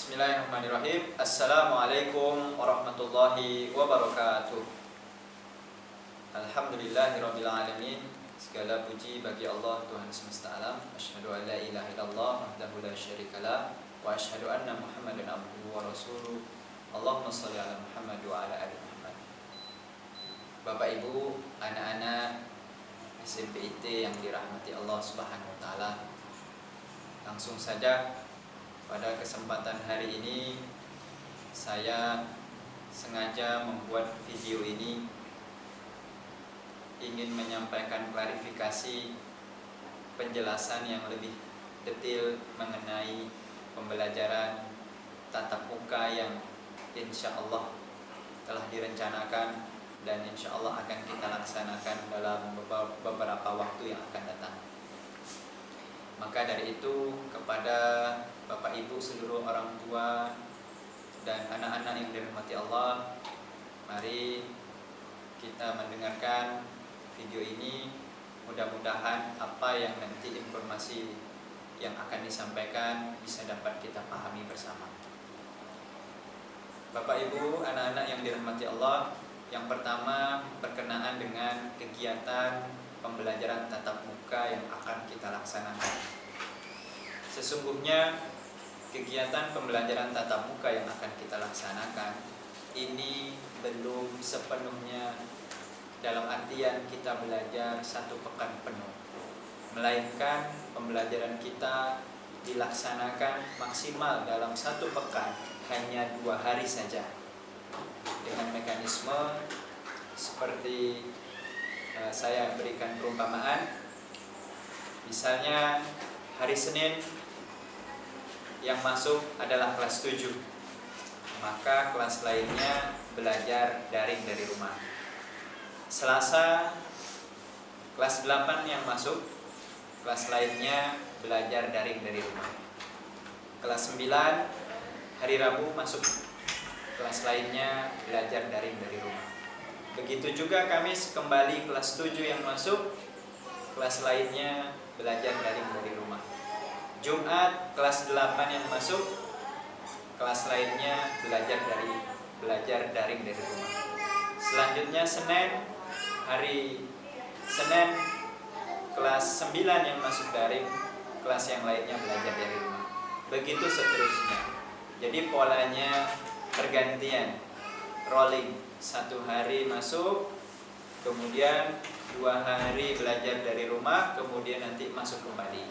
Bismillahirrahmanirrahim. Assalamualaikum warahmatullahi wabarakatuh. Alhamdulillahirabbil alamin. Segala puji bagi Allah Tuhan semesta alam. Asyhadu an la ilaha illallah wahdahu la syarikalah wa asyhadu anna Muhammadan abduhu wa rasuluh. Allahumma shalli ala Muhammad wa ala ali Muhammad. Bapak Ibu, anak-anak SMPIT yang dirahmati Allah Subhanahu wa taala. Langsung saja pada kesempatan hari ini saya sengaja membuat video ini ingin menyampaikan klarifikasi penjelasan yang lebih detail mengenai pembelajaran tatap muka yang insya Allah telah direncanakan dan insya Allah akan kita laksanakan dalam beberapa waktu yang akan datang. Maka dari itu, kepada Bapak Ibu seluruh orang tua dan anak-anak yang dirahmati Allah, mari kita mendengarkan video ini. Mudah-mudahan apa yang nanti informasi yang akan disampaikan bisa dapat kita pahami bersama. Bapak Ibu, anak-anak yang dirahmati Allah, yang pertama berkenaan dengan kegiatan pembelajaran tatap muka yang akan kita laksanakan. Sesungguhnya kegiatan pembelajaran tatap muka yang akan kita laksanakan ini belum sepenuhnya dalam artian kita belajar 1 pekan penuh, melainkan pembelajaran kita dilaksanakan maksimal dalam 1 pekan hanya 2 hari saja, dengan mekanisme seperti saya berikan perumpamaan. Misalnya hari Senin yang masuk adalah kelas 7, maka kelas lainnya belajar daring dari rumah. Selasa kelas 8 yang masuk, kelas lainnya belajar daring dari rumah. Kelas 9 hari Rabu masuk, kelas lainnya belajar daring dari rumah. Begitu juga Kamis kembali kelas 7 yang masuk, kelas lainnya belajar daring dari rumah. Jumat kelas 8 yang masuk, kelas lainnya belajar daring dari rumah. Selanjutnya hari Senin kelas 9 yang masuk daring, kelas yang lainnya belajar dari rumah. Begitu seterusnya. Jadi polanya pergantian, rolling. 1 hari masuk, kemudian 2 hari belajar dari rumah, kemudian nanti masuk kembali.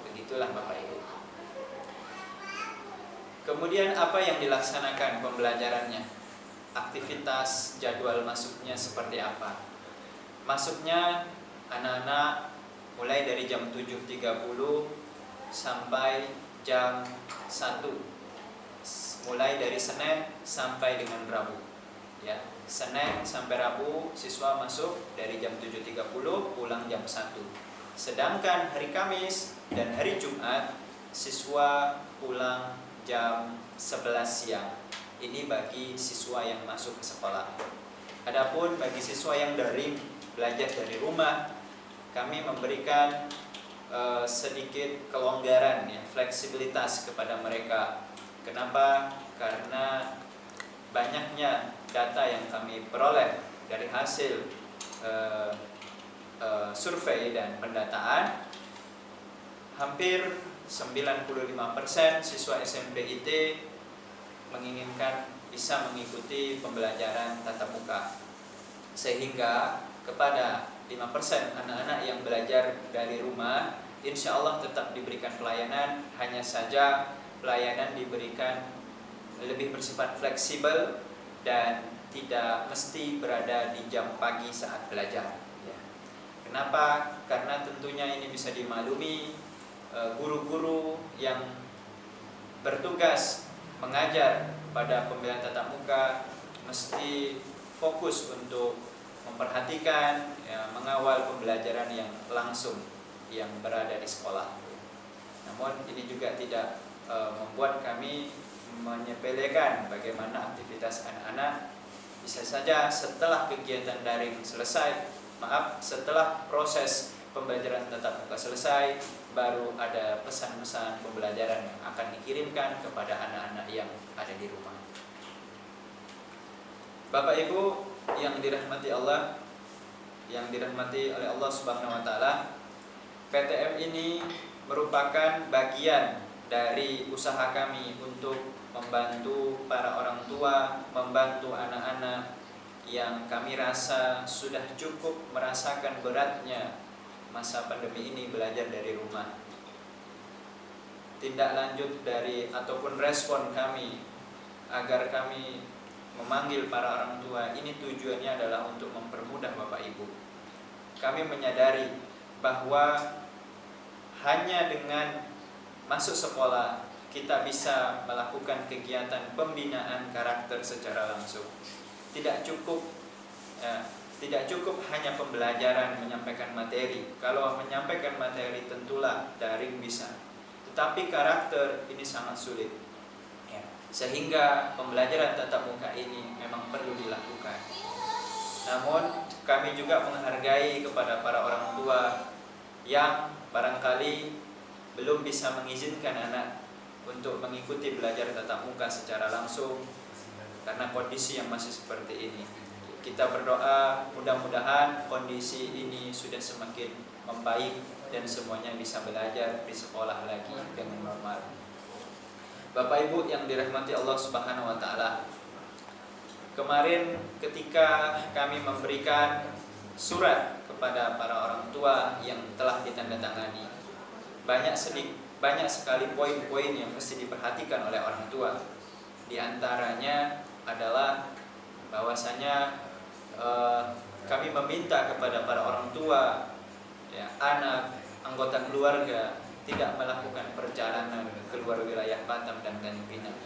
Begitulah Bapak Ibu. Kemudian apa yang dilaksanakan pembelajarannya? Aktivitas jadwal masuknya seperti apa? Masuknya anak-anak mulai dari jam 7.30 sampai jam 1. Mulai dari Senin sampai dengan Rabu. Ya, Senin sampai Rabu siswa masuk dari jam 7.30 pulang jam 1. Sedangkan hari Kamis dan hari Jumat siswa pulang jam 11 siang. Ini bagi siswa yang masuk ke sekolah. Adapun bagi siswa yang daring, belajar dari rumah, kami memberikan sedikit kelonggaran, ya, fleksibilitas kepada mereka. Kenapa? Karena banyaknya data yang kami peroleh dari hasil survei dan pendataan, hampir 95% siswa SMPIT menginginkan bisa mengikuti pembelajaran tatap muka. Sehingga kepada 5% anak-anak yang belajar dari rumah, insya Allah tetap diberikan pelayanan, hanya saja pelayanan diberikan lebih bersifat fleksibel dan tidak mesti berada di jam pagi saat belajar. Ya. Kenapa? Karena tentunya ini bisa dimaklumi, guru-guru yang bertugas mengajar pada pembelajaran tatap muka mesti fokus untuk memperhatikan, ya, mengawal pembelajaran yang langsung yang berada di sekolah. Namun ini juga tidak membuat kami menyepelekan bagaimana aktivitas anak-anak. Bisa saja setelah kegiatan daring selesai, setelah proses pembelajaran tatap muka selesai, baru ada pesan-pesan pembelajaran yang akan dikirimkan kepada anak-anak yang ada di rumah. Bapak Ibu yang dirahmati Allah, yang dirahmati oleh Allah Subhanahu wa taala, PTM ini merupakan bagian dari usaha kami untuk membantu para orang tua, membantu anak-anak yang kami rasa sudah cukup merasakan beratnya masa pandemi ini belajar dari rumah. Tindak lanjut dari ataupun respon kami agar kami memanggil para orang tua ini tujuannya adalah untuk mempermudah Bapak Ibu. Kami menyadari bahwa hanya dengan masuk sekolah kita bisa melakukan kegiatan pembinaan karakter secara langsung. Tidak cukup hanya pembelajaran menyampaikan materi. Kalau menyampaikan materi tentulah daring bisa, tetapi karakter ini sangat sulit. Sehingga pembelajaran tatap muka ini memang perlu dilakukan. Namun kami juga menghargai kepada para orang tua yang barangkali belum bisa mengizinkan anak untuk mengikuti belajar tatap muka secara langsung karena kondisi yang masih seperti ini. Kita berdoa mudah-mudahan kondisi ini sudah semakin membaik dan semuanya bisa belajar di sekolah lagi dengan normal. Bapak Ibu yang dirahmati Allah Subhanahu wa taala, kemarin ketika kami memberikan surat kepada para orang tua yang telah ditandatangani, banyak sekali poin-poin yang mesti diperhatikan oleh orang tua. Di antaranya adalah bahwasanya kami meminta kepada para orang tua, anak, anggota keluarga tidak melakukan perjalanan keluar wilayah Batam dan Tanjung Pinang.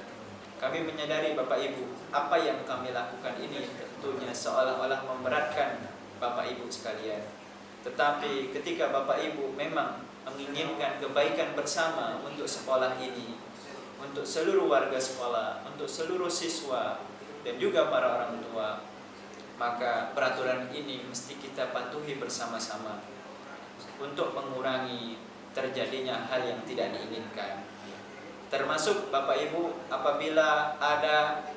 Kami menyadari Bapak Ibu, apa yang kami lakukan ini tentunya seolah-olah memberatkan Bapak Ibu sekalian. Tetapi ketika Bapak Ibu memang menginginkan kebaikan bersama untuk sekolah ini, untuk seluruh warga sekolah, untuk seluruh siswa dan juga para orang tua, maka peraturan ini mesti kita patuhi bersama-sama untuk mengurangi terjadinya hal yang tidak diinginkan. Termasuk Bapak Ibu, apabila ada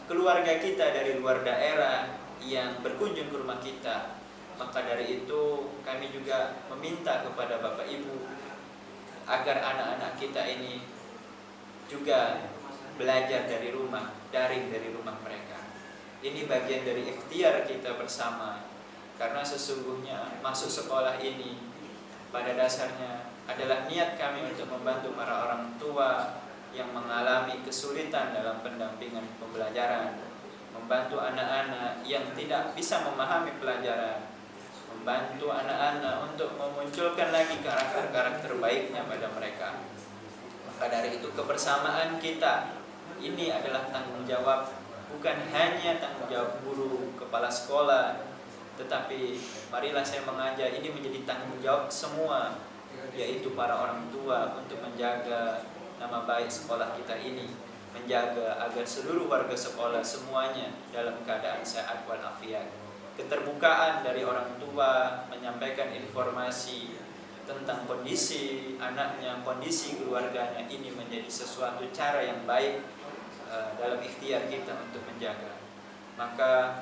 keluarga kita dari luar daerah yang berkunjung ke rumah kita, maka dari itu kami juga meminta kepada Bapak Ibu agar anak-anak kita ini juga belajar dari rumah, daring dari rumah mereka. Ini bagian dari ikhtiar kita bersama, karena sesungguhnya masuk sekolah ini pada dasarnya adalah niat kami untuk membantu para orang tua yang mengalami kesulitan dalam pendampingan pembelajaran, membantu anak-anak yang tidak bisa memahami pelajaran, membantu anak-anak untuk memunculkan lagi karakter-karakter baiknya pada mereka. Maka dari itu kebersamaan kita ini adalah tanggung jawab, bukan hanya tanggung jawab guru, kepala sekolah, tetapi marilah saya mengajak ini menjadi tanggung jawab semua, yaitu para orang tua untuk menjaga nama baik sekolah kita ini, menjaga agar seluruh warga sekolah semuanya dalam keadaan sehat walafiat. Keterbukaan dari orang tua menyampaikan informasi tentang kondisi anaknya, kondisi keluarganya, ini menjadi sesuatu cara yang baik dalam ikhtiar kita untuk menjaga. Maka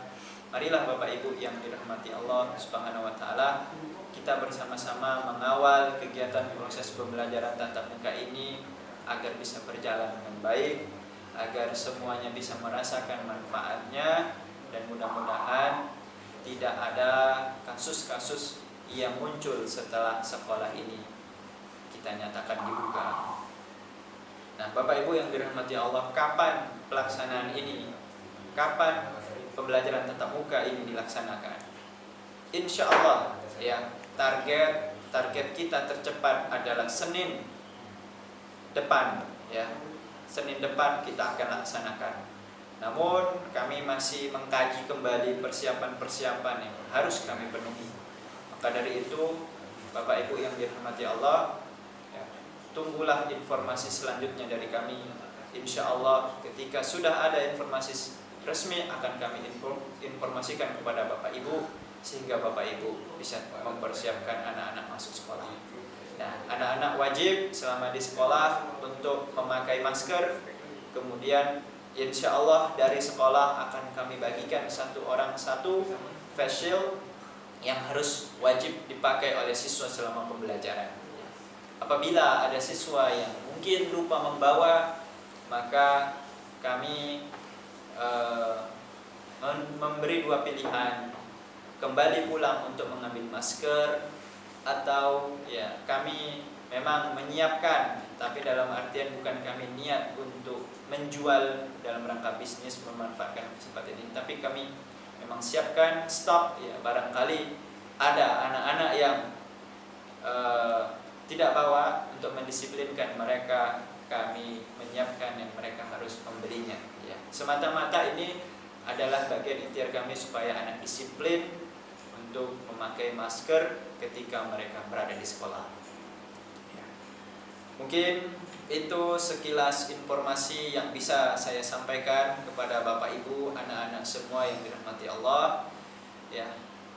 marilah Bapak Ibu yang dirahmati Allah Subhanahu wa taala, kita bersama-sama mengawal kegiatan proses pembelajaran tatap muka ini agar bisa berjalan dengan baik, agar semuanya bisa merasakan manfaatnya, dan mudah-mudahan tidak ada kasus-kasus yang muncul setelah sekolah ini kita nyatakan dibuka. Nah, Bapak Ibu yang dirahmati Allah, kapan pelaksanaan ini? Kapan pembelajaran tatap muka ini dilaksanakan? Insya Allah target kita tercepat adalah Senin depan, Senin depan kita akan laksanakan. Namun kami masih mengkaji kembali persiapan-persiapan yang harus kami penuhi. Maka dari itu Bapak Ibu yang dirahmati Allah, tunggulah informasi selanjutnya dari kami. Insya Allah ketika sudah ada informasi resmi akan kami informasikan kepada Bapak Ibu, sehingga Bapak Ibu bisa mempersiapkan anak-anak masuk sekolah. Nah, anak-anak wajib selama di sekolah untuk memakai masker. Kemudian insya Allah dari sekolah akan kami bagikan satu orang satu face shield yang harus wajib dipakai oleh siswa selama pembelajaran. Apabila ada siswa yang mungkin lupa membawa, maka kami memberi dua pilihan: kembali pulang untuk mengambil masker, atau ya kami memang menyiapkan, tapi dalam artian bukan kami niat untuk menjual dalam rangka bisnis memanfaatkan kesempatan ini, tapi kami memang siapkan stok ya, barangkali ada anak-anak yang tidak bawa, untuk mendisiplinkan mereka kami menyiapkan yang mereka harus membelinya ya. Semata-mata ini adalah bagian ikhtiar kami supaya anak disiplin untuk memakai masker ketika mereka berada di sekolah ya. Mungkin itu sekilas informasi yang bisa saya sampaikan kepada Bapak Ibu, anak-anak semua yang dirahmati Allah ya.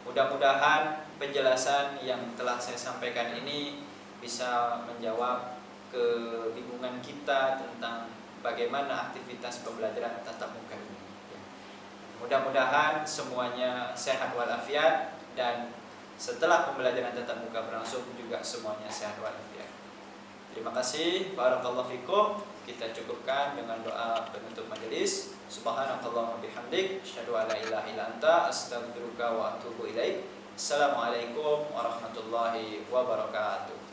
Mudah-mudahan penjelasan yang telah saya sampaikan ini bisa menjawab kebingungan kita tentang bagaimana aktivitas pembelajaran tatap muka ini ya. Mudah-mudahan semuanya sehat walafiat, dan setelah pembelajaran tatap muka berlangsung juga semuanya sehat walafiat. Terima kasih. Barakallahu fikum. Kita cukupkan dengan doa penutup majelis. Subhanakallahumma bihamdik, asyhadu an la ilaha illa anta, astaghfiruka wa atubu ilaik. Assalamualaikum warahmatullahi wabarakatuh.